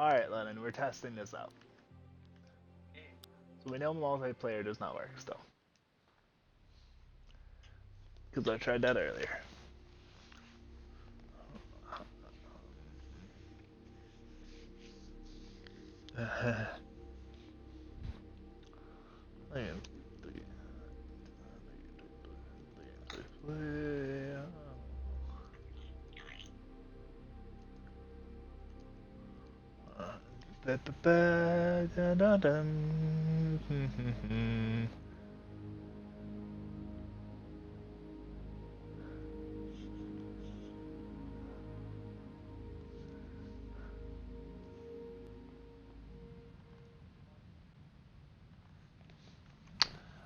Alright, Lennon, we're testing this out. So we know multiplayer does not work still. Because I tried that earlier.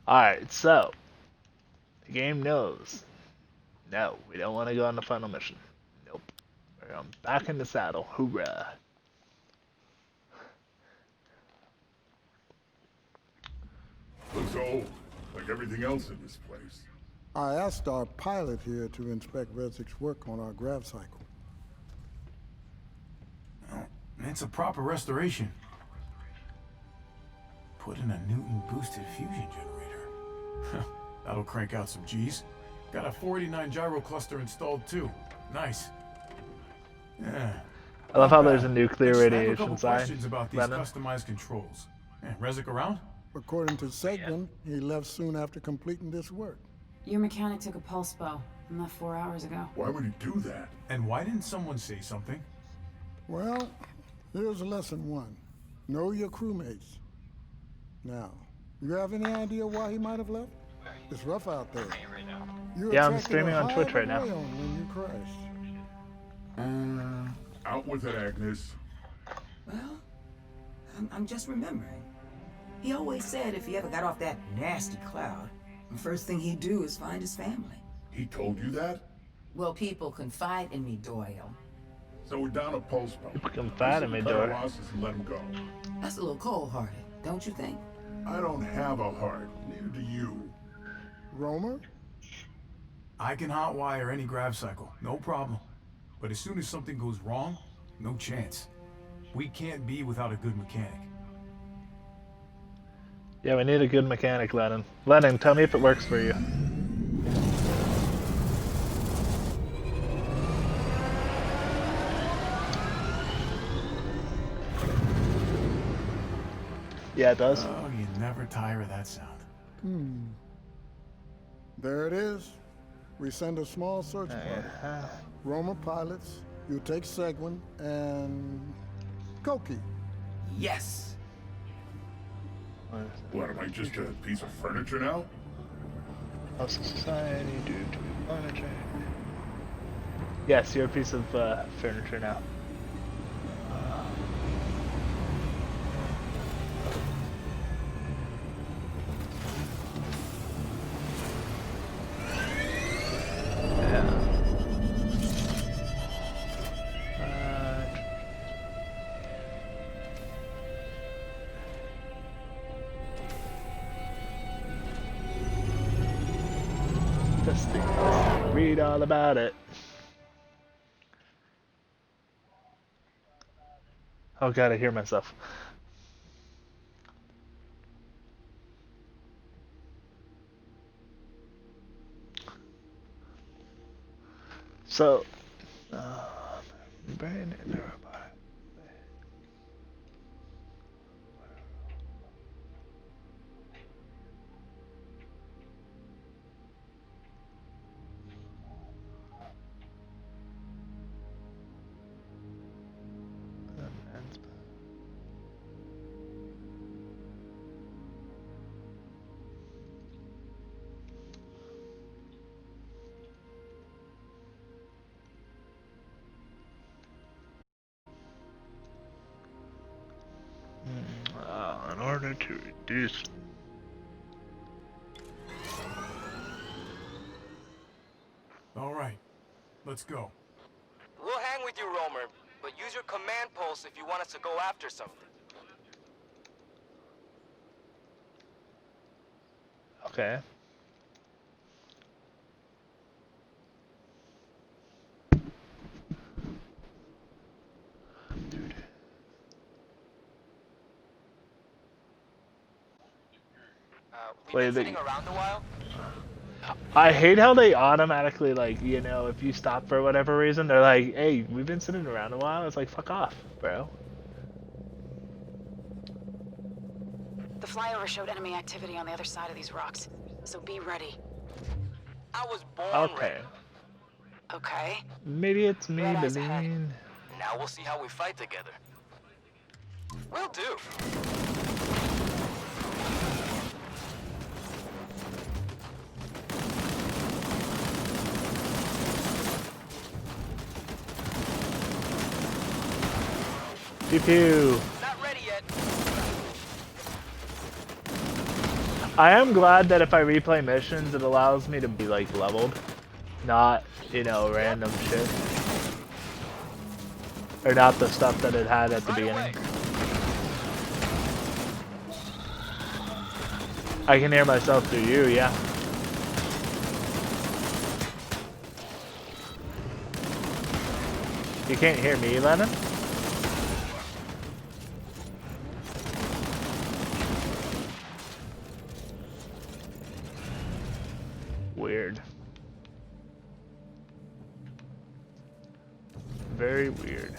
Alright, so the game knows. No, we don't want to go on the final mission. Nope. We're going back in the saddle. Hoorah. Looks old, like everything else in this place. I asked our pilot here to inspect Rezzik's work on our grav cycle. Oh, it's a proper restoration. Put in a Newton-boosted fusion generator. That'll crank out some G's. Got a 489 gyro cluster installed too. Nice. Yeah. I love how there's a nuclear I have a radiation couple sign. questions about these Lennon. customized controls. Rezik around? According to Seguin, he left soon after completing this work. Your mechanic took a pulse bow and left 4 hours ago. Why would he do that? And why didn't someone say something? Well, here's lesson one. Know your crewmates. Now, you have any idea why he might have left? It's rough out there. You Yeah, I'm attracted streaming a on Twitch right now. high rayon when you crashed. Out with it, Agnes. Well, I'm just remembering. He always said if he ever got off that nasty cloud, the first thing he'd do is find his family. He told you that? Well, people confide in me, Doyle. So we're down a pulse pump. People confide in me, Cut our Doyle. losses and let him go. That's a little cold-hearted, don't you think? I don't have a heart. Neither do you. Romer? I can hotwire any grav cycle, no problem. But as soon as something goes wrong, no chance. We can't be without a good mechanic. Yeah, we need a good mechanic, Lennon. Lennon, tell me if it works for you. Yeah, it does. Oh, you never tire of that sound. There it is. We send a small search party. Romer pilots, you take Seguin, and Koki. Yes! What, am I just a piece of furniture now? How's society due to furniture? Yes, you're a piece of furniture now. Read all about it. Oh god, I hear myself. So, brain and robot. In order to reduce. All right, let's go. We'll hang with you, Romer, but use your command pulse if you want us to go after something. Okay. we've Wait, been sitting around a while. I hate how they automatically, like, you know, if you stop for whatever reason, they're like, hey, we've been sitting around a while. It's like, fuck off, bro. The flyover showed enemy activity on the other side of these rocks, so be ready. I was born Okay. ready. Okay? Maybe it's me, Red eyes ahead. Baleen. Now we'll see how we fight together. Will do. Pew pew. Not ready yet. I am glad that if I replay missions, it allows me to be, like, leveled. Not, you know, random shit. Or not the stuff that it had at the beginning. I can hear myself through you, yeah. You can't hear me, Lennon? Weird. Very weird.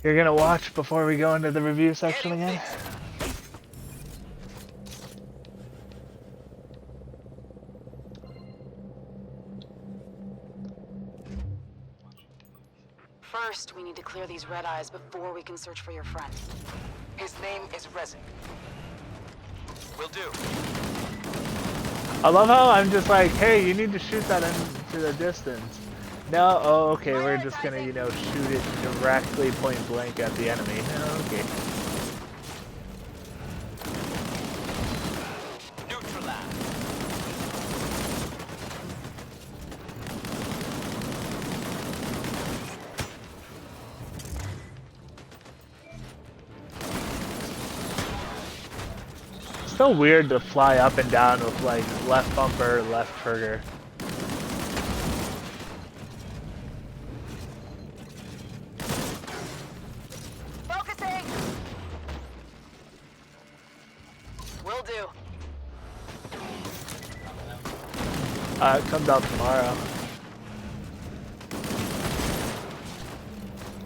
You're gonna watch before we go into the review section again? First, we need to clear these red eyes before we can search for your friend. His name is Resin. Will do. I love how I'm just like, hey, you need to shoot that into the distance. No, oh, okay, we're just gonna, you know, shoot it directly point blank at the enemy. Okay. Neutralize. So weird to fly up and down with like left bumper, left trigger. Focusing! Will do. It comes out tomorrow.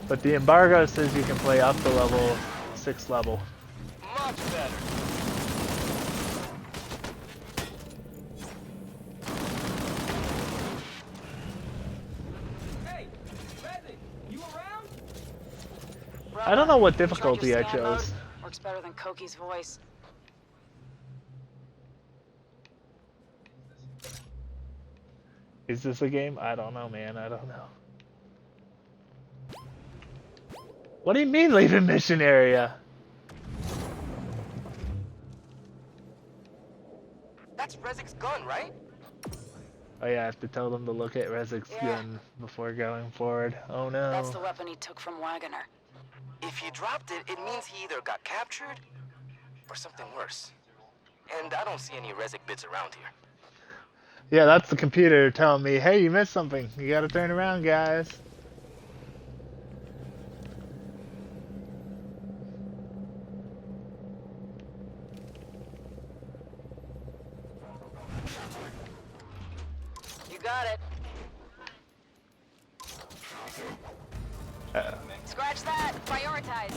But the embargo says you can play up to level 6 level. Much better. Hey, Resin, you around? I don't know what Tried your difficulty I scan mode. chose. Works better than Koki's voice. Is this a game? I don't know, man. I don't know. What do you mean leaving mission area? That's Rezzik's gun, right? Oh yeah, I have to tell them to look at Rezzik's gun before going forward. Oh no. That's the weapon he took from Wagoner. If he dropped it, it means he either got captured or something worse. And I don't see any Rezzik bits around here. Yeah, that's the computer telling me, hey, you missed something. You gotta turn around, guys. You got it. Uh-oh. Scratch that. Prioritize.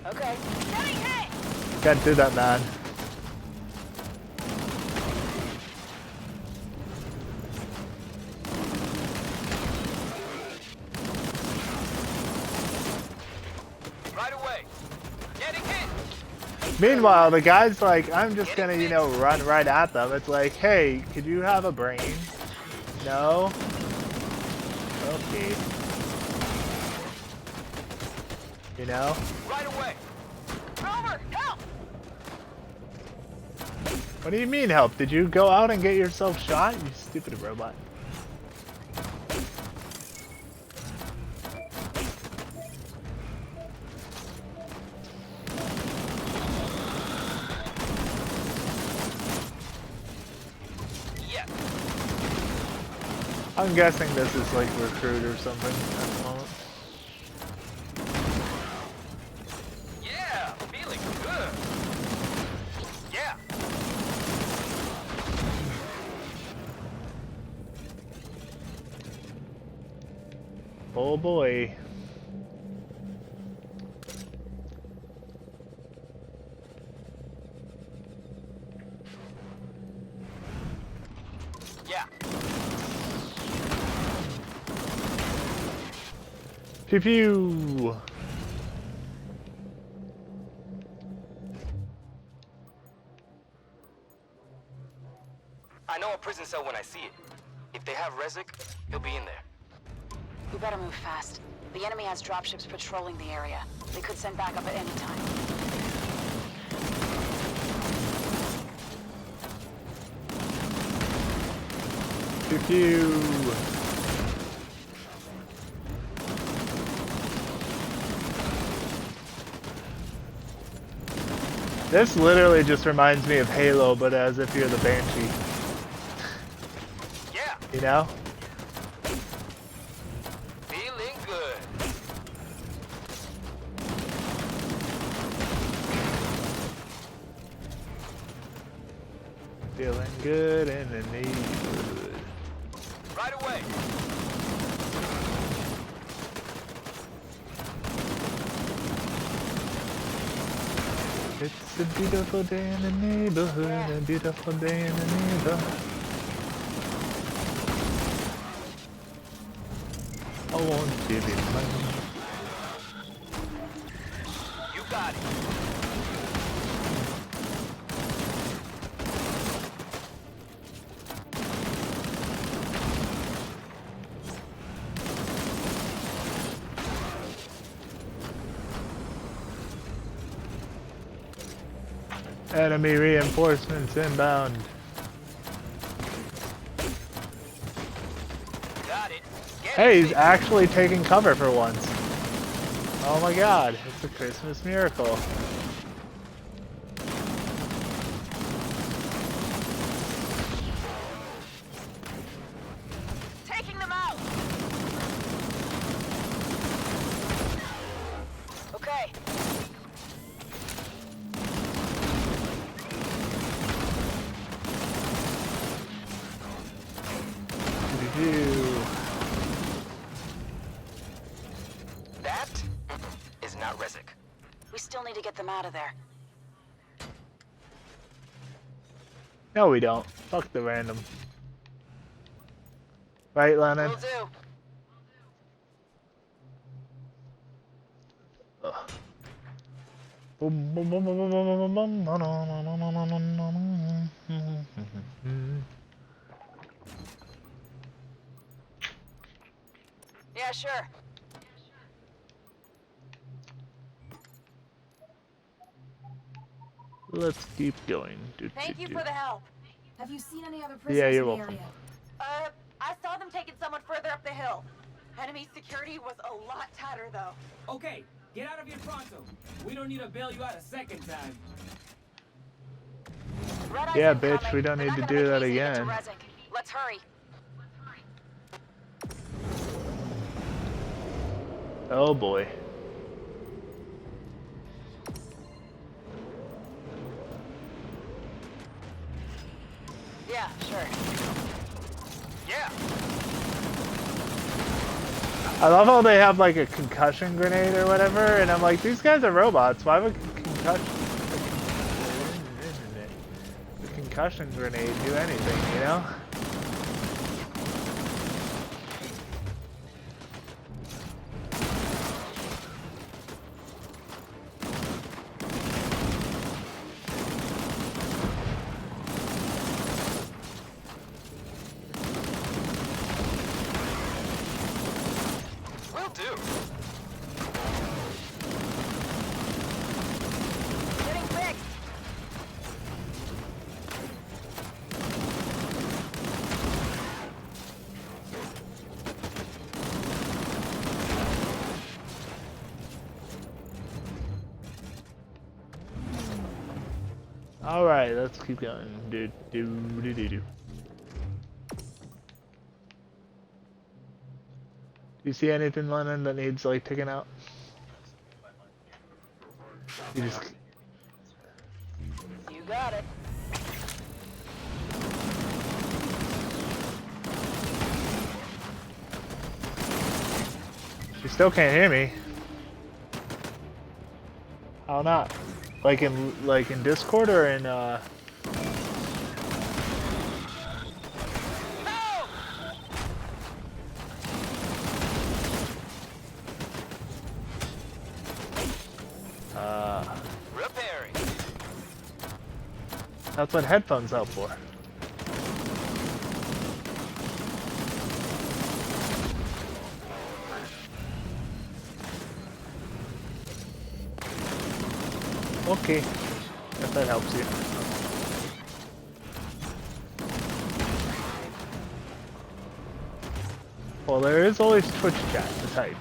Okay. Getting hit! Can't do that, man. Right away. Getting hit. Meanwhile, the guy's like, I'm just gonna, you know, run right at them. It's like, hey, could you have a brain? No? Okay. You know? Right away. Rover, help! What do you mean help? Did you go out and get yourself shot? You stupid robot. Yeah. I'm guessing this is like recruit or something at the moment. boy. Yeah. Pew pew. I know a prison cell when I see it. If they have Rezek, he'll be in there. We better move fast. The enemy has dropships patrolling the area. They could send backup at any time. Pew pew. This literally just reminds me of Halo, but as if you're the Banshee. Yeah. You know? Feeling good. Feeling good in the neighborhood. Right away. It's a beautiful day in the neighborhood, a beautiful day in the neighborhood. I want to be money. You got it. Enemy reinforcements inbound. Got it. Get Hey, it. he's actually taking cover for once. Oh my god, it's a Christmas miracle. Taking them out! Okay. That is not Rezek. We still need to get them out of there. No, we don't. Fuck the random. Right, Lennon? Will do. Yeah, sure. Let's keep going. Thank you for the help. Have you seen any other prisoners Yeah, you're in the welcome. area? I saw them taking someone further up the hill. Enemy security was a lot tighter, though. Okay, get out of here pronto. We don't need to bail you out a second time. Red Yeah, Eye's bitch, incoming. we don't They're need not to gonna do make that it easy to get to again. Rezek. Let's hurry. Oh boy. Yeah, sure. Yeah. I love how they have like a concussion grenade or whatever, and I'm like, these guys are robots. Why would the concussion grenade do anything, you know? Will do. Getting fixed. All right, let's keep going. Do. Do you see anything, Lennon, that needs like taken out? You just. You got it. She still can't hear me. How not? Like in Discord or in Repairing. that's what headphones help for. Okay, if that helps you. Well, there is always Twitch chat to type.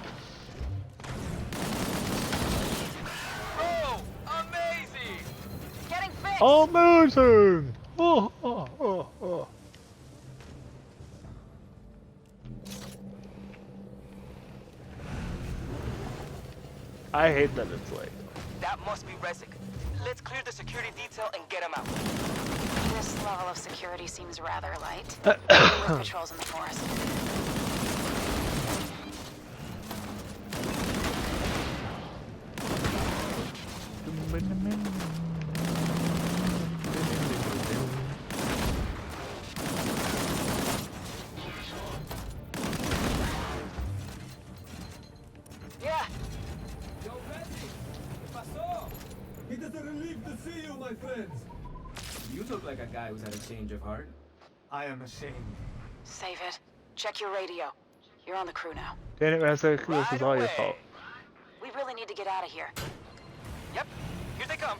Oh, amazing! Getting fixed! Amazing! Oh, oh, oh, oh. I hate that it's late. That must be Resik. Let's clear the security detail and get him out. This level of security seems rather light. With patrols in the forest. Yeah, Yo, Reggie! ¿Qué pasó? It is a relief to see you, my friends. You look like a guy who's had a change of heart. I am ashamed. Save it. Check your radio. You're on the crew now. Damn it, Razek, this is Right all your away. fault. We really need to get out of here. Yep, here they come.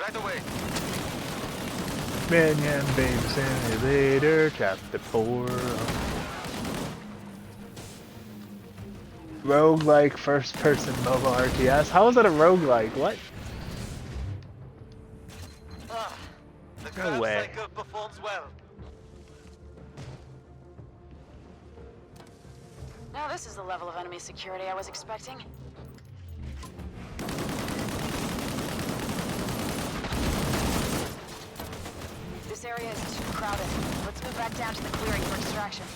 Right away. Minion Beam Simulator, Chapter 4. Roguelike first-person mobile RTS. How is it a roguelike? What? The No grab way. cycle performs well. Now this is the level of enemy security I was expecting. This area is too crowded. Let's move back down to the clearing for extraction.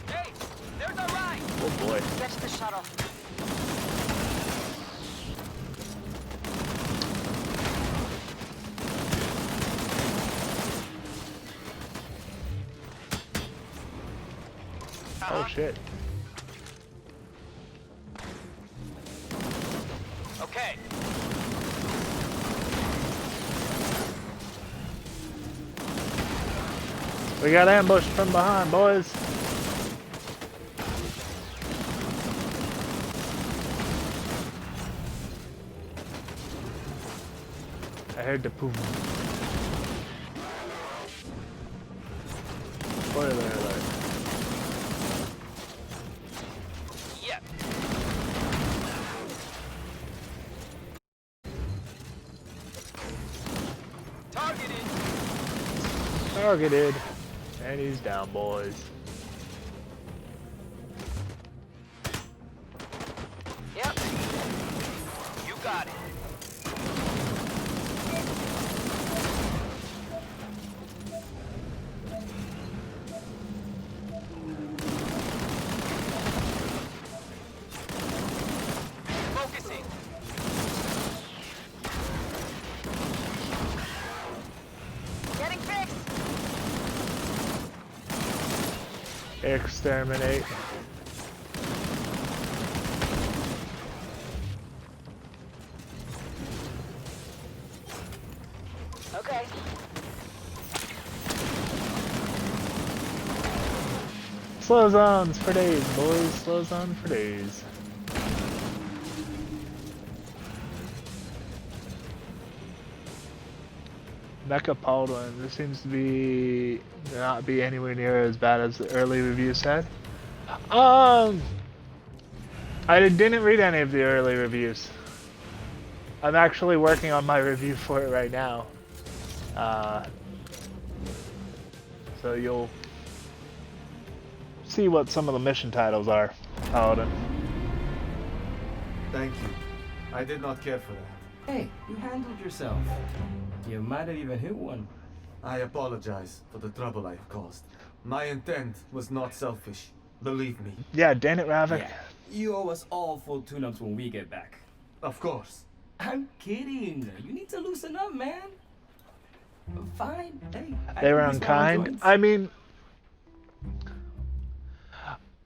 Hey, there's a ride! Oh boy. Get to the shuttle. Oh shit. Okay. We got ambushed from behind, boys. I heard the boom. Spoiler alert. Yep. Targeted. Targeted. And he's down, boys. Yep. You got it. Focusing. Getting fixed! Exterminate. Okay. Slow zones for days, boys. Slow zone for days. Mecha Baldwin. This seems to be not be anywhere near as bad as the early review said. I didn't read any of the early reviews. I'm actually working on my review for it right now. So you'll see what some of the mission titles are, Paladin. Thank you. I did not care for that. Hey, you handled yourself. You might have even hit one. I apologize for the trouble I have caused. My intent was not selfish. Believe me. Yeah, damn it, Ravik. Yeah, you owe us all full tune-ups when we get back. Of course. I'm kidding. You need to loosen up, man. Fine. Hey, They were unkind. I mean,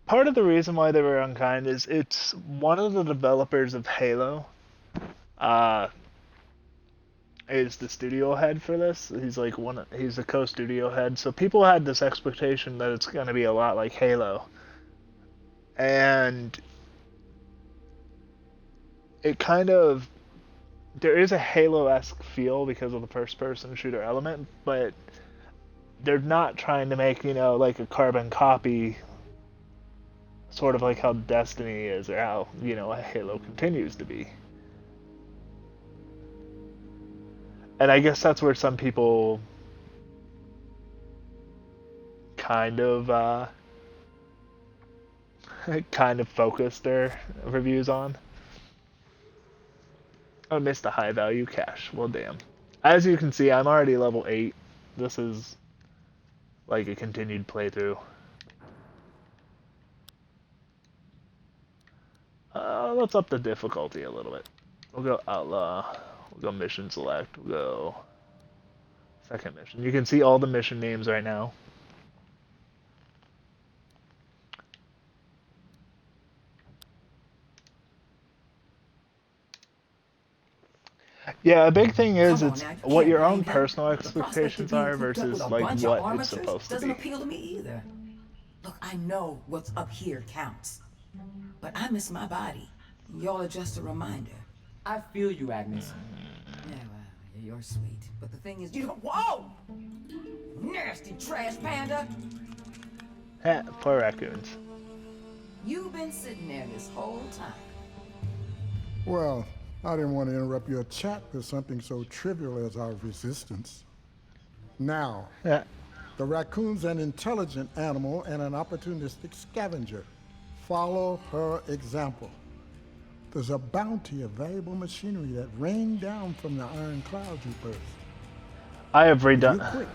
part of the reason why they were unkind is it's one of the developers of Halo. Is the studio head for this. He's like he's the co-studio head. So people had this expectation that it's going to be a lot like Halo. And it kind of, there is a Halo-esque feel because of the first-person shooter element, but they're not trying to make, like a carbon copy, sort of like how Destiny is, or how, Halo continues to be. And I guess that's where some people kind of focus their reviews on. I missed the high value cache. Well, damn. As you can see, I'm already level 8. This is like a continued playthrough. Let's up the difficulty a little bit. We'll go Outlaw. We'll go Mission Select. We'll go second mission. You can see all the mission names right now. Yeah, a big thing is it's what your own personal expectations are versus like what it's supposed to be. Doesn't appeal to me either. Look, I know what's up here counts, but I miss my body. Y'all are just a reminder. I feel you, Agnes. Yeah, well, you're sweet, but the thing is, you don't. Whoa! Nasty trash panda! Poor raccoons. You've been sitting there this whole time. Well, I didn't want to interrupt your chat with something so trivial as our resistance. Now, Yeah. the raccoon's an intelligent animal and an opportunistic scavenger. Follow her example. There's a bounty of valuable machinery that rained down from the iron clouds you burst. I have If redone. you're quick,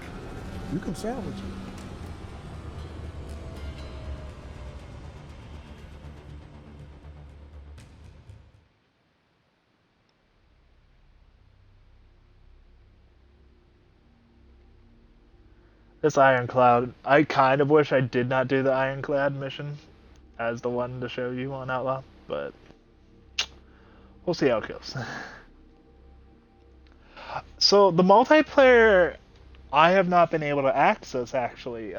you can salvage it. This Ironclad, I kind of wish I did not do the Ironclad mission as the one to show you on Outlaw, but we'll see how it goes. So the multiplayer, I have not been able to access actually.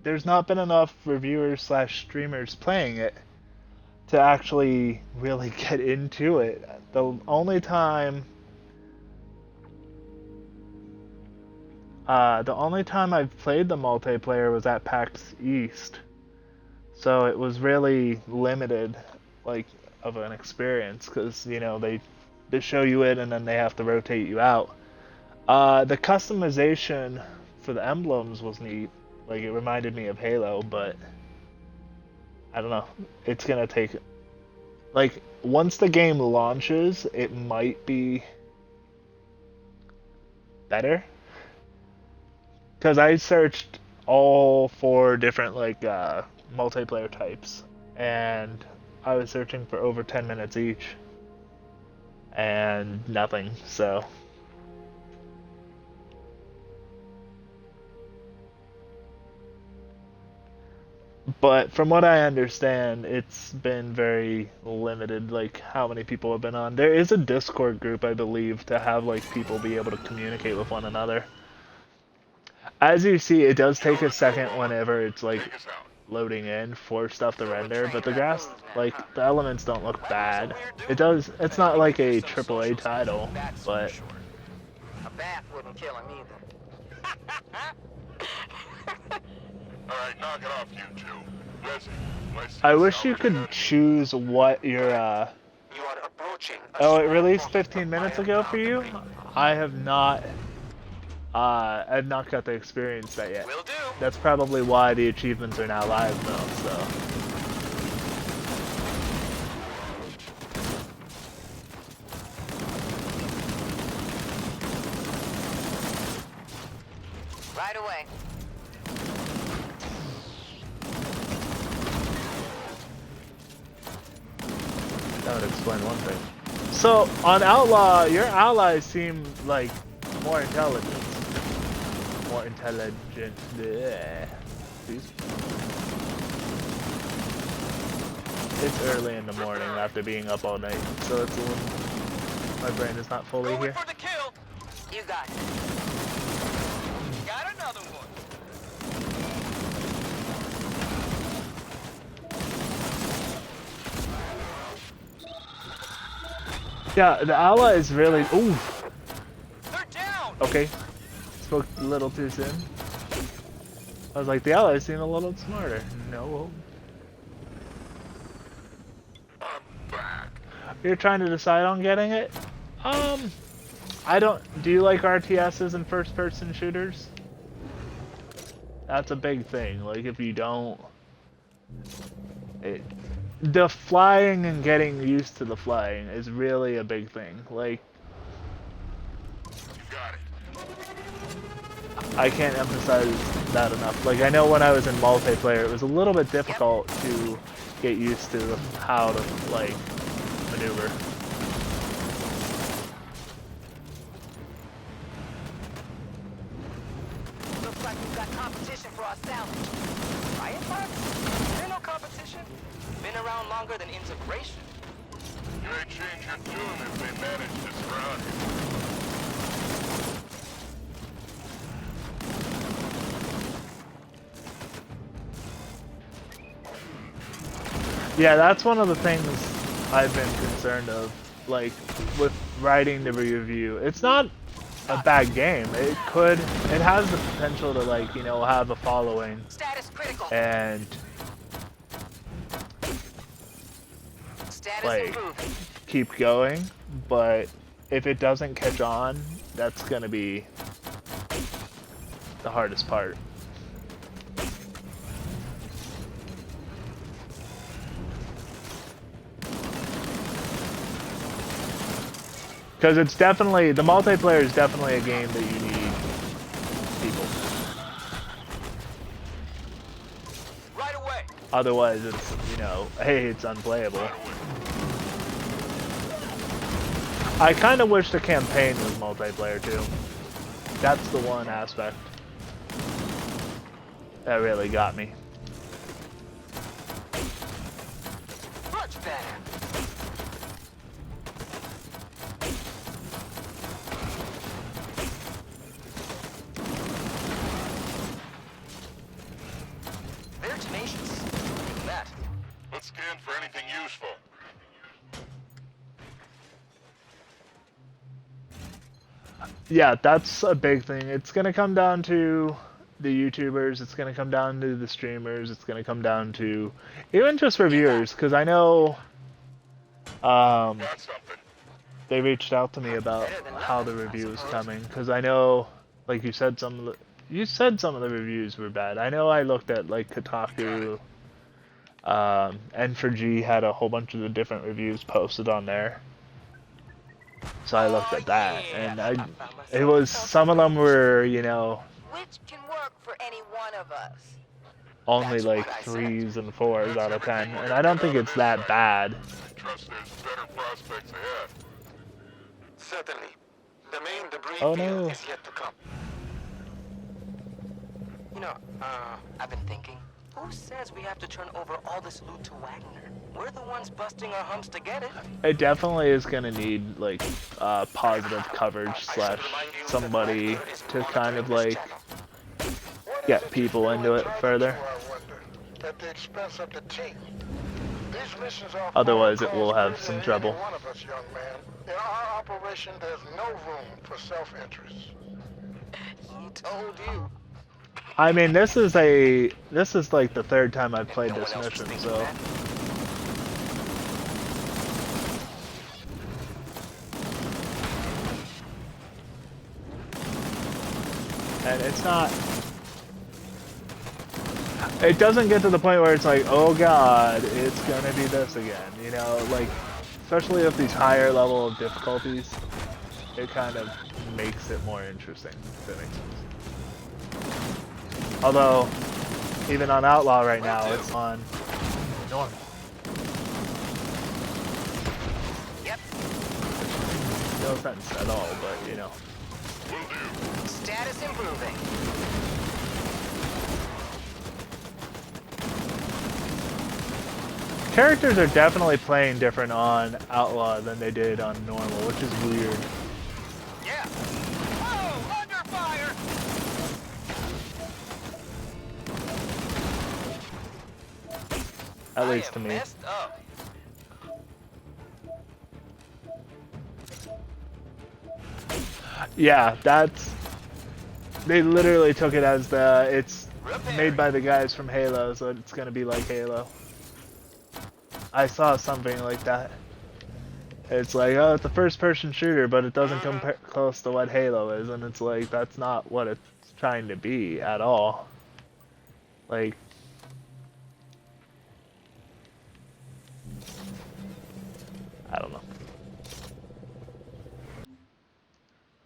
There's not been enough reviewers / streamers playing it to actually really get into it. The only time I've played the multiplayer was at PAX East, so it was really limited, like, of an experience, because, they show you it and then they have to rotate you out. The customization for the emblems was neat, like, it reminded me of Halo, but I don't know, it's gonna take, like, once the game launches, it might be better. Because I searched all 4 different, like, multiplayer types, and I was searching for over 10 minutes each, and nothing, so. But from what I understand, it's been very limited, like, how many people have been on. There is a Discord group, I believe, to have, like, people be able to communicate with one another. As you see, it does take a second whenever it's like loading in for stuff to render, but the the elements don't look bad. It's not like a AAA title, but A bat wouldn't kill him either. Alright, knock it off, you two. Listen, I wish you could choose what your You are approaching. oh, it released 15 minutes ago for you? I have not I've not got to experience that yet. Will do. That's probably why the achievements are now live though, so. Right away. That would explain one thing. So, on Outlaw, your allies seem like more intelligent. More intelligent. Bleh. Jeez. It's early in the morning after being up all night, so it's a little... My brain is not fully here. For the kill. You got it. Got another one. Yeah, the ally is really... Ooh! They're down. Okay. Spoke a little too soon. I was like, the allies seem a little smarter. No. I'm back. You're trying to decide on getting it? I don't... Do you like RTSs and first-person shooters? That's a big thing. Like, if you don't... The flying and getting used to the flying is really a big thing. Like... Got it. I can't emphasize that enough. Like, I know when I was in multiplayer, it was a little bit difficult to get used to how to, like, maneuver. Looks like we've got competition for our salvage. Riot bots? They're no competition. Been around longer than Integration. You may change your tune if they manage to surround you. Yeah, that's one of the things I've been concerned of, like, with writing the review. It's not a bad game. It has the potential to, like, you know, have a following Status critical. and, Status like, improved. keep going, but if it doesn't catch on, that's gonna be the hardest part. Because it's definitely, the multiplayer is definitely a game that you need people. Right away. Otherwise it's, you know, hey, it's unplayable. I kind of wish the campaign was multiplayer too. That's the one aspect that really got me. Much better. They're tenacious. Even that. Let's scan for anything useful. Yeah, that's a big thing. It's gonna come down to the YouTubers, it's gonna come down to the streamers, it's gonna come down to even just reviewers, because I know Got something. they reached out to me about how the review is coming, because I know, like you said, some of the reviews were bad. I know I looked at, like, Kotaku, N4G had a whole bunch of the different reviews posted on there. So I looked at that, and it was, some of them were, you know, Which can work for any one of us. only like 3s and 4s out of 10, and I don't think it's that bad. Trust there's better prospects ahead. Certainly. The main debris Oh, field no. is yet to come. You know, I've been thinking, who says we have to turn over all this loot to Wagner? We're the ones busting our humps to get it. It definitely is gonna need, like, positive coverage slash somebody to kind of, like, get people into it further. At the expense of the team. These missions are Otherwise it will have some trouble. one of us, young man. In our operation, there's no room for self-interest. He told you. I mean, this is like the third time I've played No this one else was mission, thinking so. that. And it's not... It doesn't get to the point where it's like, oh god, it's gonna be this again, you know, like, especially with these higher level of difficulties, it kind of makes it more interesting, if that makes sense. Although, even on Outlaw right now, it's on normal. Yep. No offense at all, but you know. Status improving. Characters are definitely playing different on Outlaw than they did on normal, which is weird. Yeah. Whoa, under fire! At least to I am me. messed up. Yeah, that's... They literally took it as it's made by the guys from Halo, so it's gonna be like Halo. I saw something like that. It's like, oh, it's a first-person shooter, but it doesn't compare close to what Halo is, and it's like, that's not what it's trying to be at all. Like... I don't know.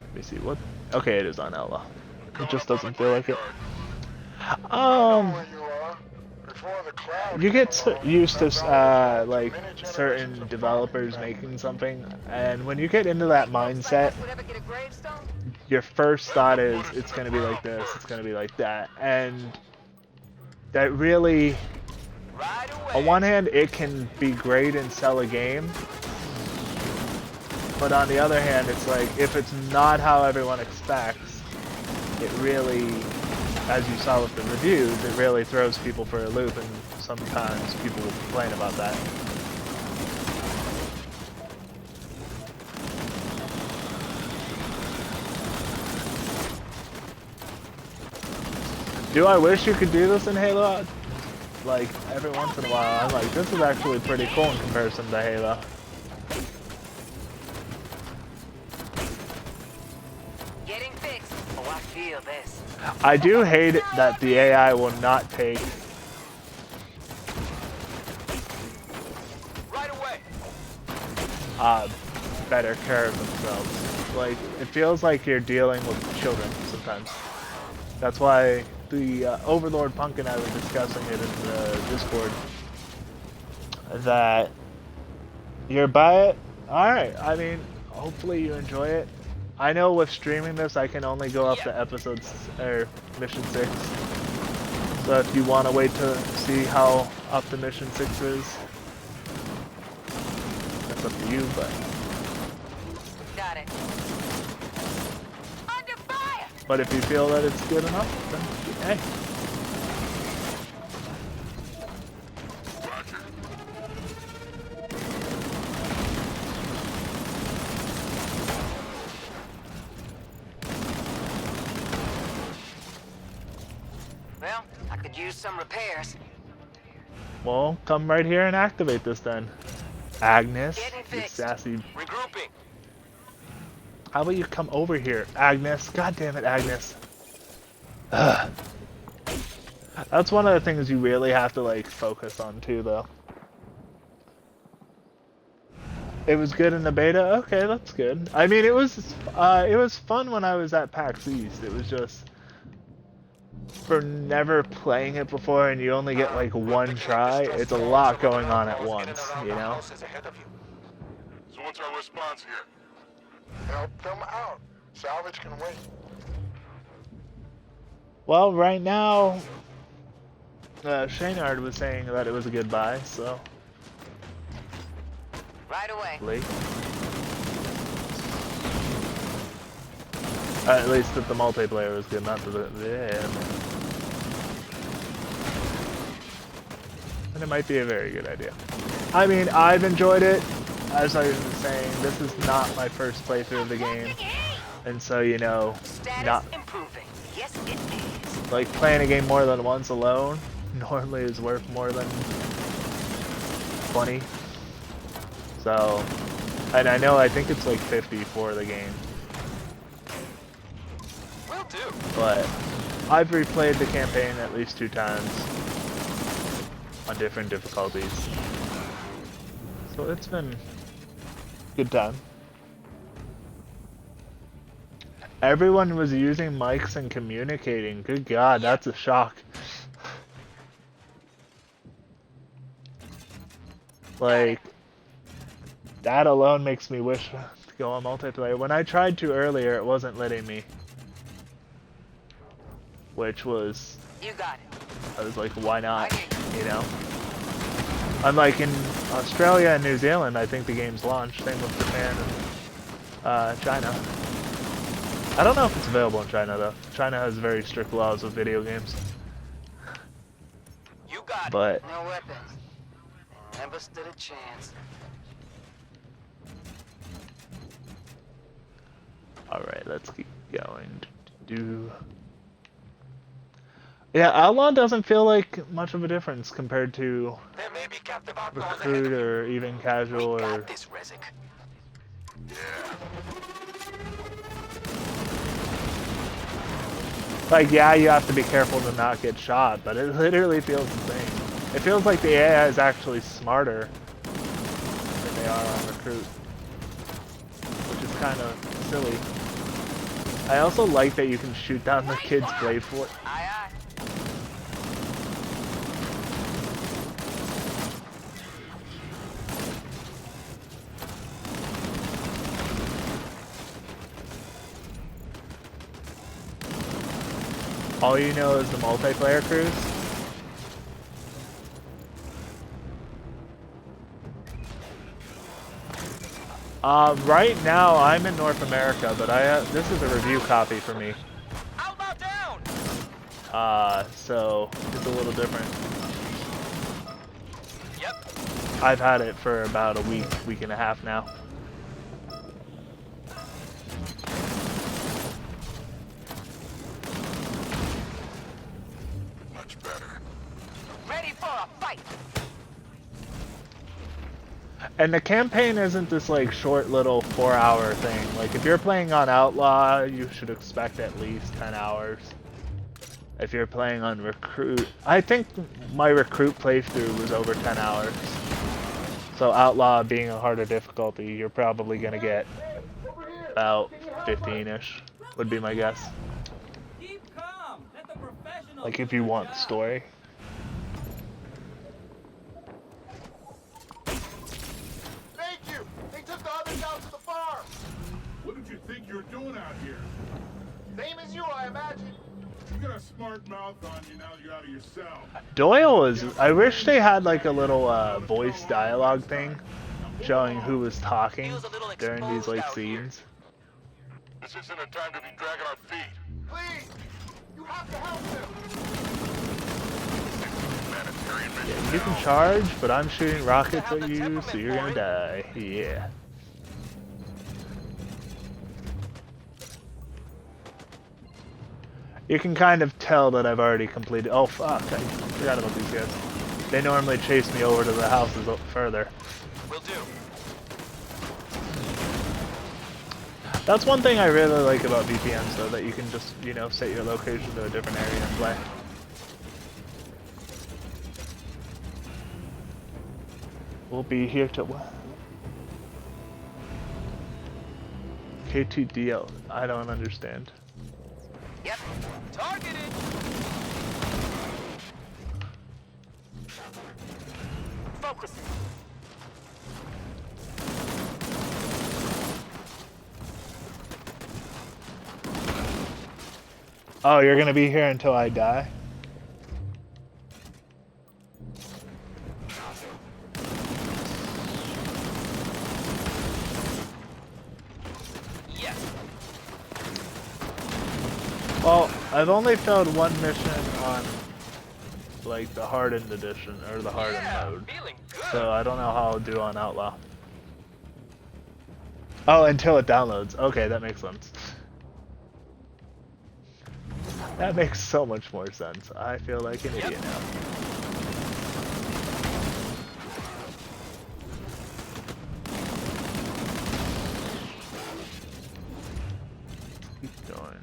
Let me see what... Okay, it is on Outlaw. It just doesn't feel like it. You get used to like certain developers making something, and when you get into that mindset, your first thought is it's gonna be like this, it's gonna be like that, and that really, on one hand, it can be great and sell a game, but on the other hand, it's like if it's not how everyone expects, it really, as you saw with the reviews, it really throws people for a loop, and sometimes people will complain about that. Do I wish you could do this in Halo? Like, every once in a while, I'm like, this is actually pretty cool in comparison to Halo. Getting fixed. Oh, I feel this. I do hate it that the AI will not take better care of themselves. Like, it feels like you're dealing with children sometimes. That's why the Overlord Punk and I were discussing it in the Discord. That you're by it. Alright, I mean, hopefully you enjoy it. I know with streaming this, I can only go up to episodes, or mission 6. So if you want to wait to see how up to mission 6 is, that's up to you, but... Got it. Under fire! But if you feel that it's good enough, then hey. Well, I could use some repairs. Well, come right here and activate this then. Agnes, you sassy... Regrouping. How about you come over here, Agnes? God damn it, Agnes. Ugh. That's one of the things you really have to, like, focus on, too, though. It was good in the beta? Okay, that's good. I mean, it was fun when I was at PAX East. It was just... For never playing it before and you only get, like, one try, it's a lot going on at once, you know? So what's our response here? Help them out. Salvage can wait. Well, right now, Shaynard was saying that it was a good buy, so... Right away. Late. At least that the multiplayer was good, not the... Yeah. And it might be a very good idea. I mean, I've enjoyed it. As I was saying, this is not my first playthrough of the game. And so, you know, not... Improving. Yes, it is. Like, playing a game more than once alone normally is worth more than 20. So, and I know, I think it's like 50 for the game. Will do. But I've replayed the campaign at least 2 times on different difficulties. So it's been a good time. Everyone was using mics and communicating. Good God, that's a shock. Like, that alone makes me wish to go on multiplayer. When I tried to earlier, it wasn't letting me. Which was... You got it. I was like, why not? You know? Unlike in Australia and New Zealand, I think the game's launched. Same with Japan and China. I don't know if it's available in China, though. China has very strict laws with video games. You got but it. No weapons. Never stood a chance. Alright, let's keep going. Yeah, Outlaw doesn't feel like much of a difference compared to There may be captive outlaws Recruit or even Casual we or... got this, Rezik. Like, yeah, you have to be careful to not get shot, but it literally feels the same. It feels like the AI is actually smarter than they are on Recruit, which is kind of silly. I also like that you can shoot down the kid's blade for it. Aye, aye. All you know is the multiplayer cruise. Right now I'm in North America, but this is a review copy for me. Outlaw down. So it's a little different. Yep. I've had it for about a week and a half now. Much better. Ready for a fight. And the campaign isn't this like short little 4-hour thing. Like if you're playing on Outlaw, you should expect at least 10 hours. If you're playing on Recruit, I think my Recruit playthrough was over 10 hours. So Outlaw being a harder difficulty, you're probably gonna get about 15-ish, would be my guess. Keep calm. Let the professionals Like if do you their want job. story. Thank you! They took the others out to the farm! What did you think you're doing out here? Same as you, I imagine. You got a smart mouth on you now that you're out of your cell. Doyle was... I wish they had like a little voice dialogue thing showing who was talking during these like scenes. This isn't a time to be dragging our feet. Please! You have to help them! Humanitarian mission Yeah, you can now. charge, but I'm shooting rockets at you, so you're gonna die. Yeah. You can kind of tell that I've already completed. Oh fuck, I forgot about these guys. They normally chase me over to the houses further. Will do. That's one thing I really like about VPNs though, that you can just, you know, set your location to a different area and play. We'll be here till what? KTDL. I don't understand. Yep. Targeted. Focus. Oh, you're gonna be here until I die? Yes. Well, I've only failed one mission on, like, the hardened edition, or the hardened mode. Feeling good. So I don't know how I'll do on Outlaw. Oh, until it downloads. Okay, that makes sense. That makes so much more sense. I feel like an idiot now. Keep going.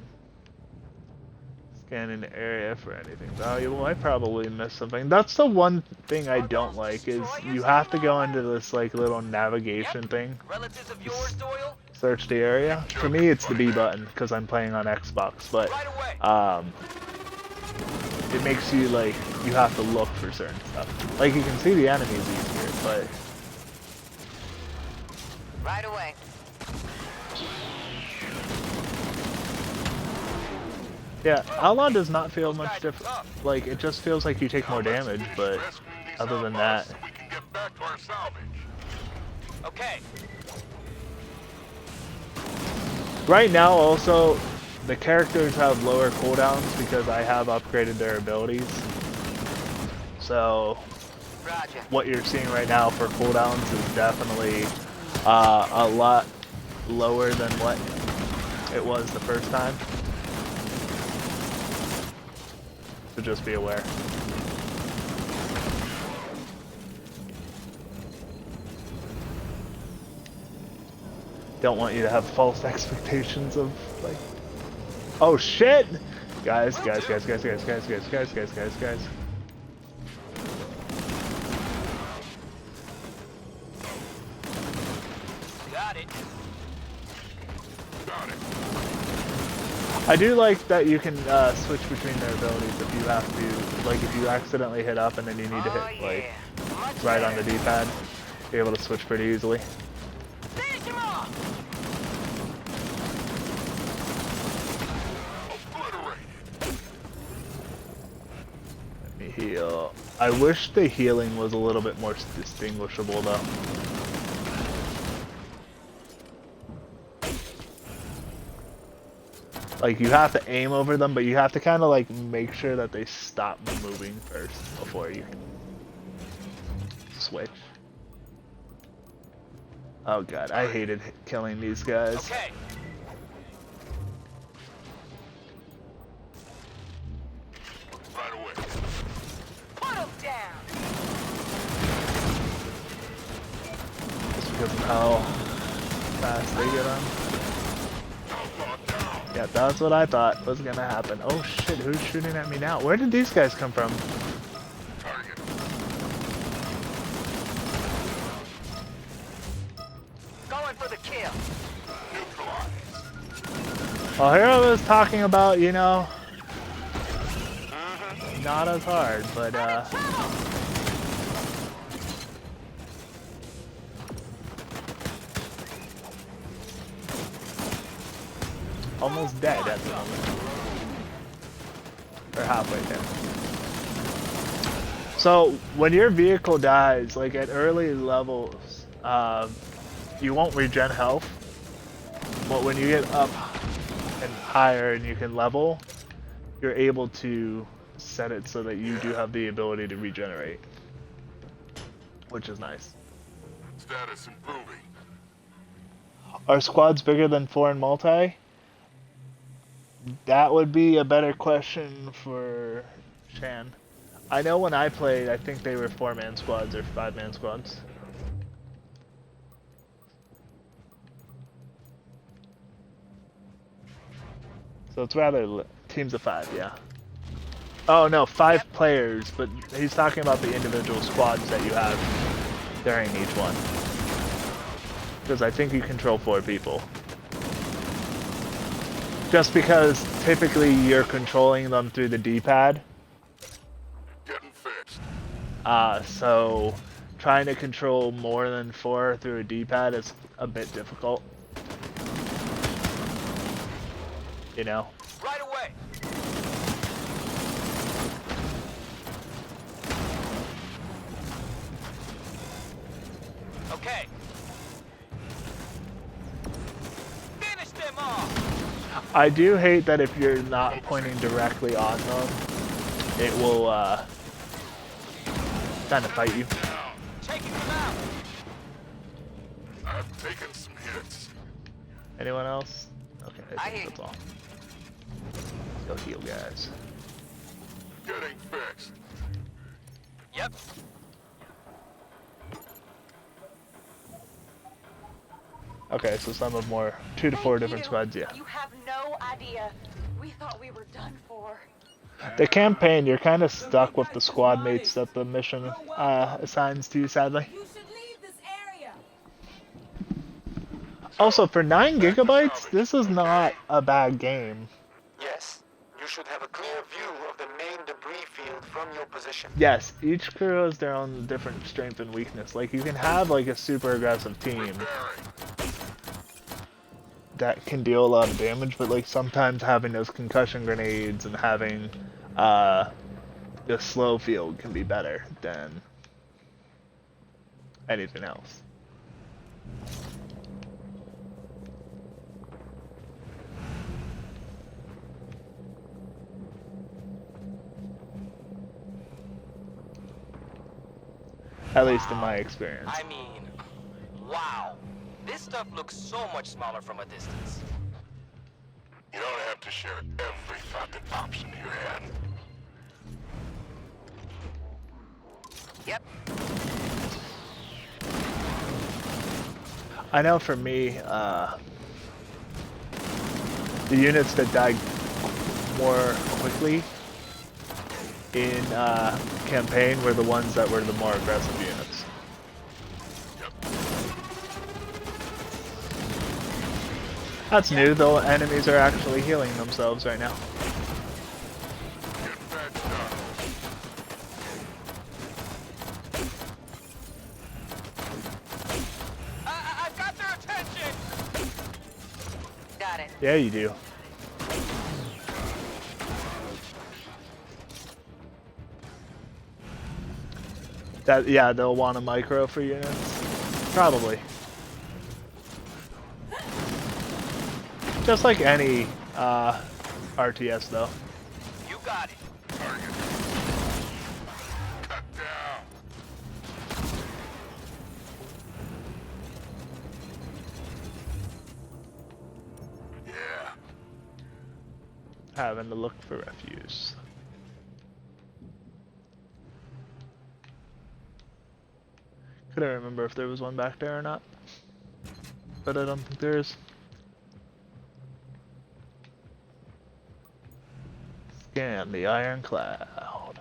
Scanning the area for anything valuable. I probably missed something. That's the one thing I don't like is you have to go into this like little navigation thing. Relatives of yours, Doyle? Search the area. For me, it's the B button because I'm playing on Xbox, but it makes you like you have to look for certain stuff. Like you can see the enemies easier, but Right away. yeah, Outlaw does not feel much different. Like it just feels like you take more damage, but other than that, Okay. right now also the characters have lower cooldowns because I have upgraded their abilities. So Roger. what you're seeing right now for cooldowns is definitely a lot lower than what it was the first time. So just be aware. Don't want you to have false expectations of like, oh shit! Guys. Got it. I do like that you can switch between their abilities if you have to, like if you accidentally hit up and then you need to hit like right on the D-pad, be able to switch pretty easily. Finish him off! Let me heal. I wish the healing was a little bit more distinguishable though. Like you have to aim over them, but you have to kind of like make sure that they stop moving first before you switch. Oh god, I hated killing these guys. Okay. Right away. Put him down! Just because of how fast they get on. Yeah, that's what I thought was gonna happen. Oh shit, who's shooting at me now? Where did these guys come from? Going for the kill. Well, here I was talking about, you know, not as hard, but almost dead at the moment. Or halfway there. So, when your vehicle dies, like at early levels, you won't regen health. But when you get up and higher and you can level, you're able to set it so that you do have the ability to regenerate. Which is nice. Status improving. Are squads bigger than 4 in multi? That would be a better question for Shan. I know when I played, I think they were 4-man squads or 5-man squads. So it's rather teams of 5, yeah. Oh no, 5 players, but he's talking about the individual squads that you have during each one. Because I think you control 4 people. Just because typically you're controlling them through the D-pad. Getting fixed. So trying to control more than 4 through a D-pad is a bit difficult. You know? Right away. Okay. Finish them off. I do hate that if you're not pointing directly on them, it will kind of fight you. Taking them out. I've taken some hits. Anyone else? Okay, I think hear that's all. Let's go heal, guys. Getting fixed. Yep. Okay, so some of more 2 to 4 different squads, yeah. You have no idea. We thought we were done for. The campaign, you're kind of stuck with the squad mates that the mission assigns to you, sadly. You should leave this area. Also, for 9 gigabytes, this is not a bad game. Yes. You should have a clear view of the main debris field from your position. Yes, each crew has their own different strength and weakness. Like, you can have, like, a super aggressive team that can deal a lot of damage, but, like, sometimes having those concussion grenades and having, the slow field can be better than anything else. At least in my experience. I mean, wow. This stuff looks so much smaller from a distance. You don't have to share every thought that pops into your head. Yep. I know for me, the units that died more quickly in campaign were the ones that were the more aggressive units. That's new, though. Enemies are actually healing themselves right now. I've got their attention. Got it. Yeah, you do. That, yeah, they'll want a micro for units. Probably. Just like any RTS, though. You got it. Target. Cut down. Yeah. Having to look for refuse. Couldn't remember if there was one back there or not. But I don't think there is. Scan the iron cloud.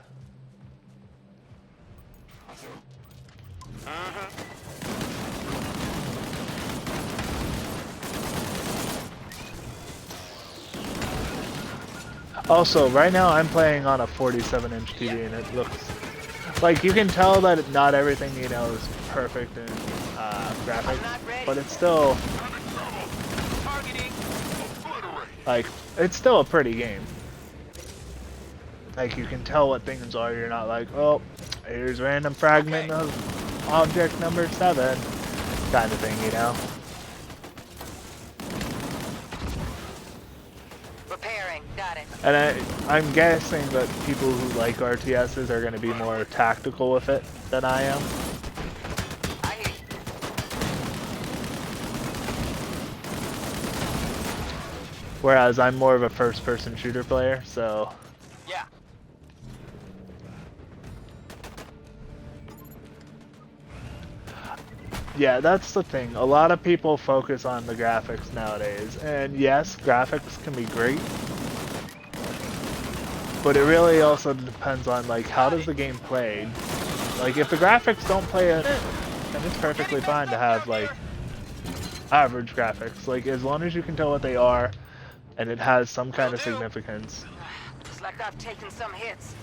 Also, right now I'm playing on a 47-inch TV and it looks like you can tell that not everything, you know, is perfect in graphics, but it's still like it's still a pretty game. Like, you can tell what things are. You're not like, oh, here's random fragment of object number 7 kind of thing, you know. Repairing. Got it. And I'm guessing that people who like RTSs are going to be more tactical with it than I am. I hear you. Whereas I'm more of a first-person shooter player, so... Yeah. Yeah, that's the thing. A lot of people focus on the graphics nowadays. And yes, graphics can be great. But it really also depends on, like, how does the game play? Like, if the graphics don't play it, then it's perfectly fine to have, like, average graphics. Like, as long as you can tell what they are, and it has some kind of significance. Looks like I've taken some hits.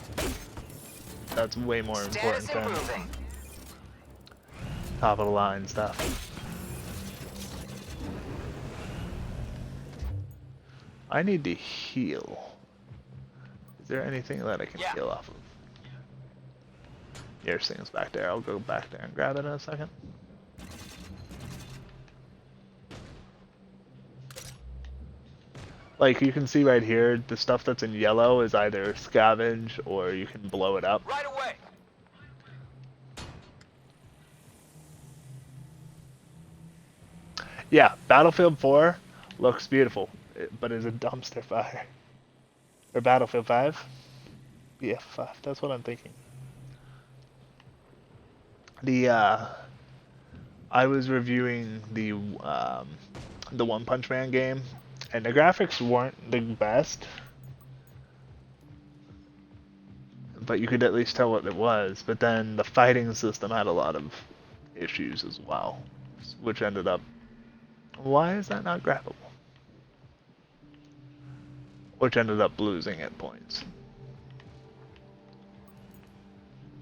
That's way more important Status than improving. top of the line stuff. I need to heal. Is there anything that I can heal off of? There's things back there. I'll go back there and grab it in a second. Like, you can see right here, the stuff that's in yellow is either scavenge or you can blow it up. Right away. Yeah, Battlefield 4 looks beautiful, but is a dumpster fire. Or Battlefield 5? Yeah, 5. That's what I'm thinking. I was reviewing the One Punch Man game, and the graphics weren't the best. but you could at least tell what it was. But then the fighting system had a lot of issues as well, which ended up, why is that not grabbable? Which ended up losing at points.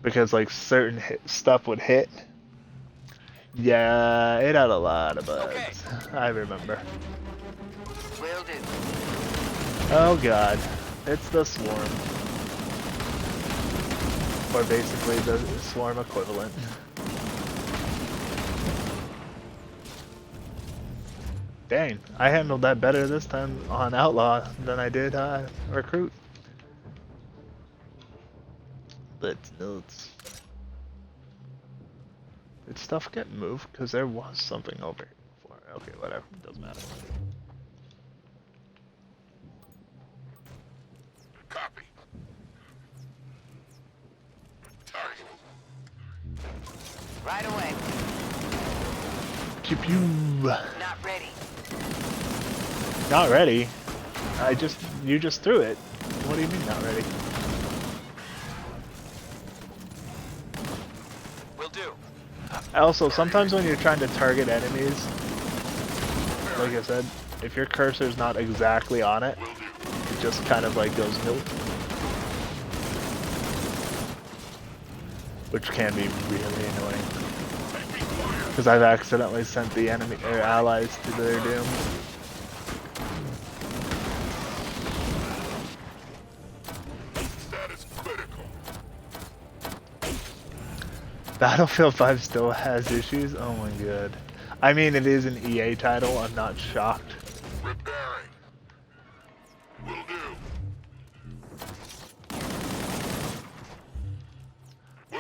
Because like certain stuff would hit. Yeah, it had a lot of bugs. Okay. I remember. Will do. Oh god, it's the swarm. Or basically the swarm equivalent. Dang, I handled that better this time on Outlaw than I did Recruit. That's nuts. Did stuff get moved? Because there was something over here before. Okay, whatever. Doesn't matter. Copy. Target. Right away. Keep you. Not ready. Not ready? You just threw it. What do you mean not ready? Will do. Also, sometimes when you're trying to target enemies, like I said, if your cursor's not exactly on it, it just kind of like goes nope. Which can be really annoying. Because I've accidentally sent the enemy or allies to their doom. Status critical. Battlefield 5 still has issues? Oh my god. I mean, it is an EA title, I'm not shocked. Repairing. Will do.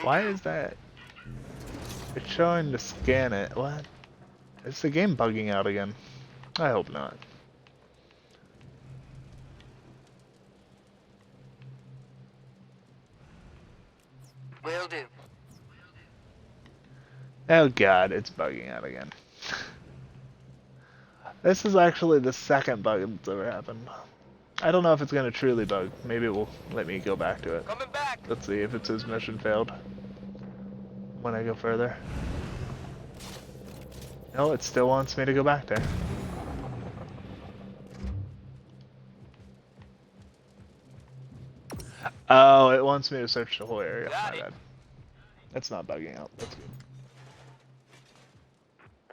Why is that? It's showing to scan it. What? Is the game bugging out again? I hope not. Will do. Oh god, it's bugging out again. This is actually the second bug that's ever happened. I don't know if it's gonna truly bug. Maybe it will let me go back to it. Coming back. Let's see if it says mission failed when I go further. No, it still wants me to go back there. Oh, it wants me to search the whole area. My bad. It's not bugging out. That's good.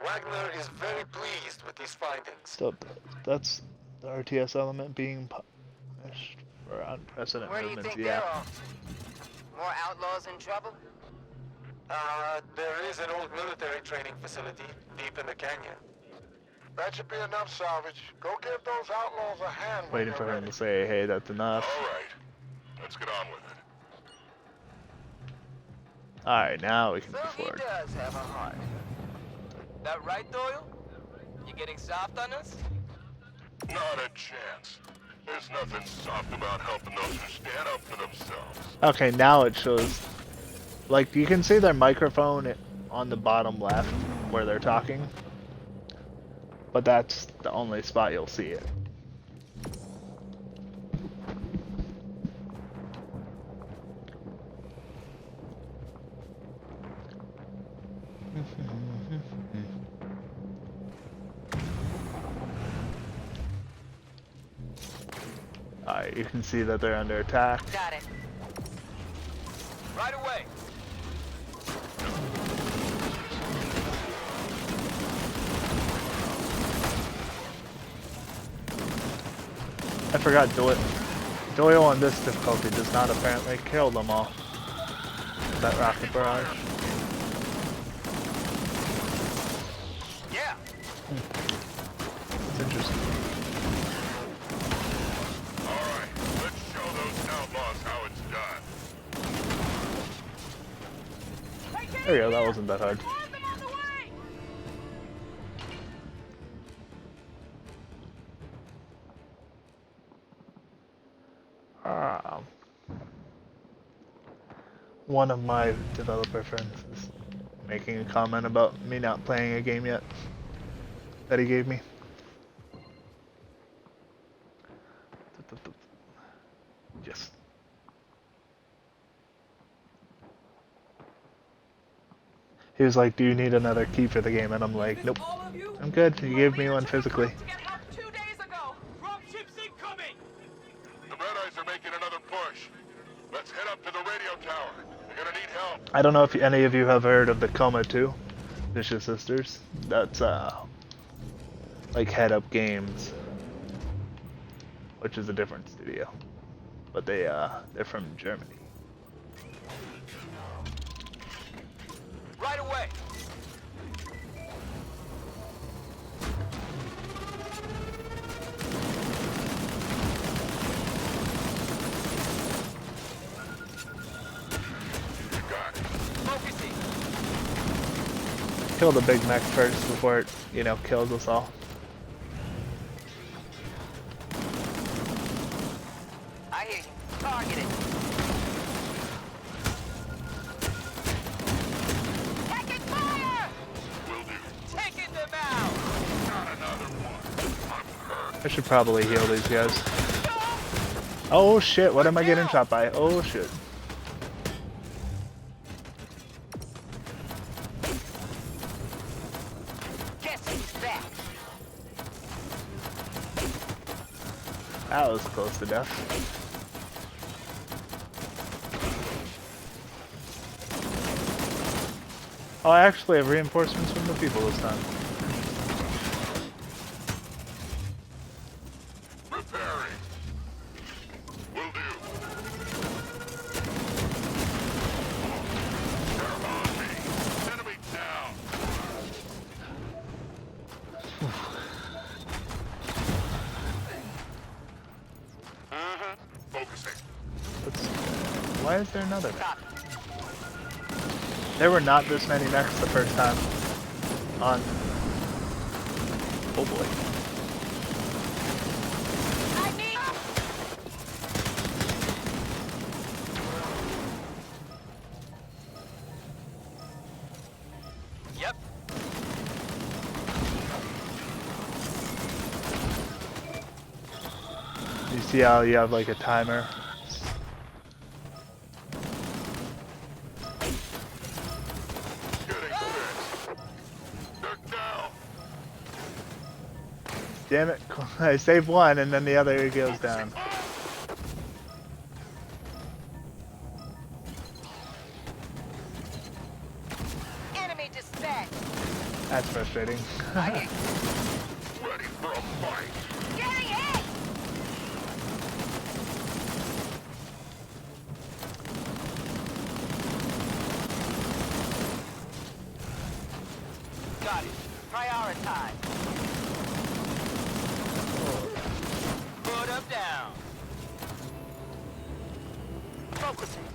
Wagner is very pleased with these findings. So that's the RTS element being punished for unprecedented Where do you movements. think Yeah. they're off? More outlaws in trouble? There is an old military training facility deep in the canyon. That should be enough salvage. Go give those outlaws a hand. Waiting for him to say, hey, that's enough. All right. Let's get on with it. Alright, now we can So move he forward. does have a heart. That right, Doyle? You getting soft on us? Not a chance. There's nothing soft about helping those who stand up for themselves. Okay, now it shows. Like, you can see their microphone on the bottom left where they're talking. But that's the only spot you'll see it. Alright, you can see that they're under attack. Got it. Right away. I forgot Doyle on this difficulty does not apparently kill them all. That rocket barrage. Yeah. It's interesting. All right. Let's show those outlaws how it's done. There we go, that wasn't that hard. One of my developer friends is making a comment about me not playing a game yet that he gave me. Yes. He was like, "Do you need another key for the game?" And I'm like, "Nope, I'm good. You gave me one physically." The Red Eyes are making another push. Let's head up to the radio tower. They're gonna need help. I don't know if any of you have heard of the Coma 2, Vicious Sisters. That's like Head Up Games, which is a different studio, but they're from Germany. Right away. Focusing. Kill the big mech first before it, kills us all. I hear you. Target it. Taking fire! Will do. Taking them out! Not another one. I'm hurt. I should probably heal these guys. Oh shit, what am I getting shot by? Oh shit. Guess who's back? That was close to death. Oh, I actually have reinforcements from the people this time. Repairing. Will do. They're on me. Enemy down. Focusing. Why is there another mech? There were not this many mechs the first time on. Oh boy. Yep. You see how you have like a timer? Getting fixed. They're down. Damn it, I saved one and then the other goes down. Enemy dispatched. That's frustrating. Ready for a fight. Getting hit! Got it. Prioritize. Put up down. Focusing.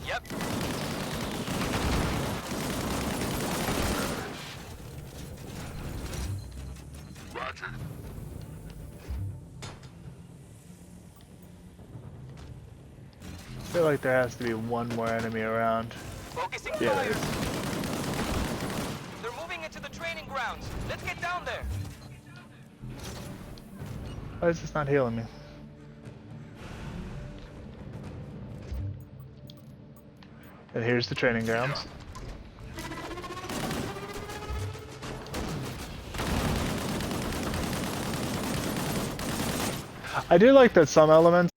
Yep. Roger. I feel like there has to be one more enemy around. Focusing Yeah, fire. there is. They're moving into the training grounds. Let's get down there. Why is this not healing me? And here's the training grounds. I do like that some elements